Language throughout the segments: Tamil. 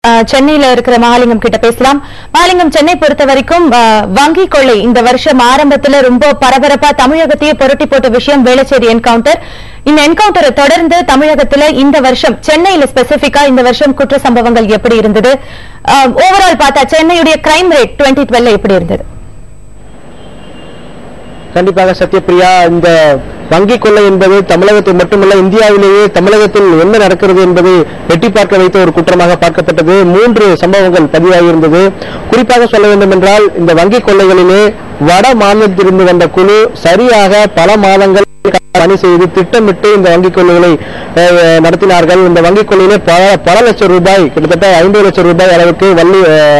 சென்னையில இருக்கிற மகாலிங்கம் கிட்ட பேசலாம். மகாலிங்கம், சென்னை பொறுத்த வரைக்கும் வங்கி கொள்ளை இந்த வருஷம் ஆரம்பத்துல ரொம்ப பரபரப்பா தமிழகத்தையே புரட்டி போட்ட விஷயம் வேளச்சேரி என்கவுண்டர். இந்த என்கவுண்டரை தொடர்ந்து தமிழகத்துல இந்த வருஷம் சென்னையில ஸ்பெசிபிக்கா இந்த வருஷம் குற்ற சம்பவங்கள் எப்படி இருந்தது? ஓவரால் பார்த்தா சென்னையுடைய கிரைம் ரேட் 2012 எப்படி இருந்தது? கண்டிப்பாக சத்யபிரியா, இந்த வங்கி கொள்ளை என்பது தமிழகத்தில் மட்டுமல்ல இந்தியாவிலேயே தமிழகத்தில் என்ன நடக்கிறது என்பதை எட்டி பார்க்க வைத்த ஒரு குற்றமாக பார்க்கப்பட்டது. 3 சம்பவங்கள் பதிவாகியிருந்தது. குறிப்பாக சொல்ல வேண்டும் என்றால், இந்த வங்கி கொள்ளைகளிலே வட மாநிலத்திலிருந்து வந்த குழு சரியாக பல மாதங்கள் பணி செய்து திட்டமிட்டு இந்த வங்கிக் கொள்ளைகளை நடத்தினார்கள். இந்த வங்கிக் கொள்ளையிலே பல லட்சம் ரூபாய், கிட்டத்தட்ட 50 லட்சம் ரூபாய் அளவுக்கு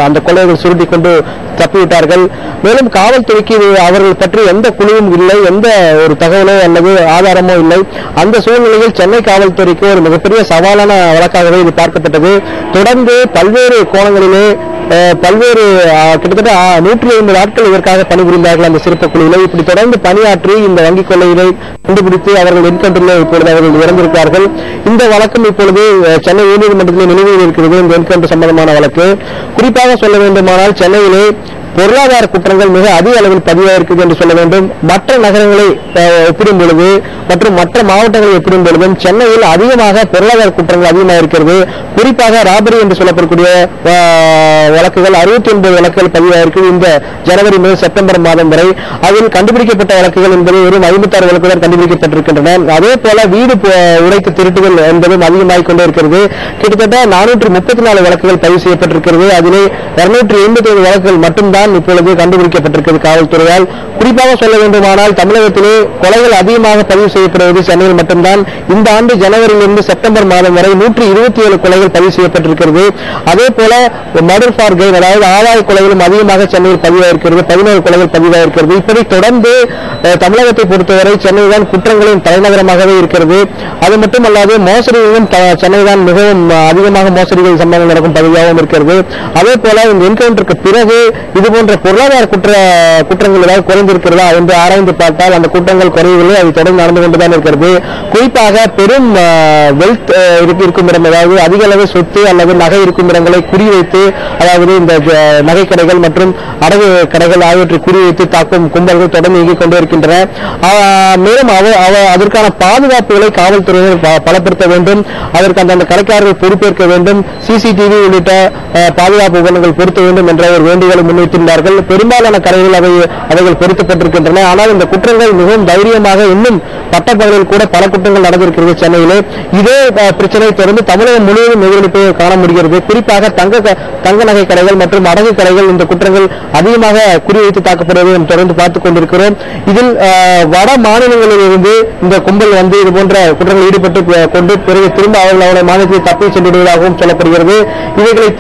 அந்த கொள்ளைகள் சுருட்டி கொண்டு தப்பிவிட்டார்கள். மேலும் காவல்துறைக்கு அவர்கள் பற்றி எந்த குழுவும் இல்லை, எந்த ஒரு தகவலோ அல்லது ஆதாரமோ இல்லை. அந்த சூழ்நிலையில் சென்னை காவல்துறைக்கு ஒரு மிகப்பெரிய சவாலான வழக்காகவே இது பார்க்கப்பட்டது. தொடர்ந்து பல்வேறு கோணங்களிலே பல்வேறு கிட்டத்தட்ட 150 நாட்கள் இதற்காக பணிபுரிந்தார்கள் அந்த சிறப்பு குழுவில். இப்படி தொடர்ந்து பணியாற்றி இந்த வங்கிக் கொள்ளையினை கண்டுபிடித்து அவர்கள் என்கவுண்டரில் இப்பொழுது அவர்கள் இறந்திருக்கிறார்கள். இந்த வழக்கம் இப்பொழுது சென்னை உயர்நீதிமன்றத்தில் நிலுவையில் இருக்கிறது. இந்த என்கவுண்டர் சம்பந்தமான வழக்கு குறிப்பாக சொல்ல வேண்டுமானால், சென்னையிலே பொருளாதார குற்றங்கள் மிக அதிக அளவில் பதிவாயிருக்கிறது என்று சொல்ல வேண்டும். மற்ற நகரங்களை ஒப்பிடும் பொழுது மற்றும் மற்ற மாவட்டங்களை ஒப்பிடும் பொழுதும் சென்னையில் அதிகமாக பொருளாதார குற்றங்கள் அதிகமாக இருக்கிறது. குறிப்பாக ராபரி என்று சொல்லப்படக்கூடிய வழக்குகள் 69 வழக்குகள் பதிவாயிருக்கிறது இந்த ஜனவரி முதல் செப்டம்பர் மாதம் வரை. அதில் கண்டுபிடிக்கப்பட்ட வழக்குகள் என்பது வெறும் 56 வழக்குகள் கண்டுபிடிக்கப்பட்டிருக்கின்றன. அதே போல வீடு உடைத்து திருட்டுகள் என்பதும் அதிகமாகிக் கொண்டே இருக்கிறது. கிட்டத்தட்ட 434 வழக்குகள் பதிவு செய்யப்பட்டிருக்கிறது. அதிலே 285 வழக்குகள் மட்டும்தான் இப்பொழுது கண்டுபிடிக்கப்பட்டிருக்கிறது காவல்துறையால். குறிப்பாக சொல்ல வேண்டுமானால், தமிழகத்திலே கொலைகள் அதிகமாக பதிவு செய்யப்படுவது சென்னையில் மட்டும்தான். இந்த ஆண்டு ஜனவரியிலிருந்து செப்டம்பர் மாதம் வரை 127 கொலைகள் பதிவு செய்யப்பட்டிருக்கிறது. அதே போல மர்டர் ஃபார் கெயின், அதாவது ஆதாய கொலைகளும் அதிகமாக சென்னையில் பதிவாயிருக்கிறது. 11 கொலைகள் பதிவாயிருக்கிறது. இப்படி தொடர்ந்து தமிழகத்தை பொறுத்தவரை சென்னை தான் குற்றங்களின் தலைநகரமாகவே இருக்கிறது. அது மட்டுமல்லாது மோசடிகளும் சென்னை தான் மிகவும் அதிகமாக மோசடிகள் சம்பவங்கள் நடக்கும் பகுதியாகவும் இருக்கிறது. அதே போல இந்த என்கவுண்டருக்கு பிறகு இதுபோன்ற பொருளாதார குற்றங்கள் ஏதாவது குறைந்திருக்கிறதா என்று ஆராய்ந்து பார்த்தால் அந்த குற்றங்கள் குறையவில்லை. அது தொடர்ந்து நடந்து கொண்டுதான் இருக்கிறது. குறிப்பாக பெரும் வெல்த் இருக்கும் இடம், அதாவது அதிக அளவு சொத்து அல்லது நகை இருக்கும் இடங்களை குறிவைத்து, அதாவது இந்த நகை கடைகள் மற்றும் அடகு கடைகள் ஆகியவற்றை குறிவைத்து தாக்கும் கும்பல்கள் தொடர்ந்து இயங்கிக் கொண்டே இருக்கின்றன. மேலும் அதற்கான பாதுகாப்புகளை காவல்துறையினர் பலப்படுத்த வேண்டும். அதற்கு அந்த கடைக்காரர்கள் பொறுப்பேற்க வேண்டும். சிசிடிவி உள்ளிட்ட பாதுகாப்பு உபகரணங்கள் பொருத்த வேண்டும் என்ற ஒரு வேண்டுகோளை முன்வைத்திருந்தார்கள். பெரும்பாலான கடைகள் அவைகள் பொருத்தப்பட்டிருக்கின்றன. ஆனால் இந்த குற்றங்கள் மிகவும் தைரியமாக இன்னும் பட்டப்பகலில் கூட பல குற்றங்கள் நடந்திருக்கிறது சென்னையிலே. இதே பிரச்சனை தொடர்ந்து தமிழகம் முழுவதும் எதிரொலிப்பை காண முடிகிறது. குறிப்பாக தங்க நகை கடைகள் மற்றும் அடகு கடைகள் இந்த குற்றங்கள் அதிகமாக குறிவைத்து தாக்கப்படுவதை நாம் தொடர்ந்து பார்த்துக் கொண்டிருக்கிறோம். இதில் வட மாநிலங்களில் இருந்து இந்த கும்பல் வந்து இது போன்ற குற்றங்கள் ஈடுபட்டு கொண்டு பிறகு திரும்ப அவர்களுடைய மாநிலத்தில் தப்பி சென்று விடுவதாகவும் சொல்லப்படுகிறது.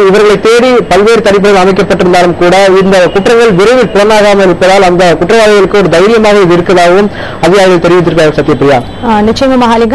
இவர்களை தேடி பல்வேறு தடுப்புகள் அமைக்கப்பட்டிருந்தாலும் கூட இந்த குற்றங்கள் விரைவில் புலனாகாமல் இருப்பதால் அந்த குற்றவாளிகளுக்கு ஒரு தைரியமாக இது இருப்பதாகவும் அதிகாரிகள் தெரிவித்திருக்கிறார்கள். சத்யபிரியா, நிச்சயமா மகாலிங்கம்.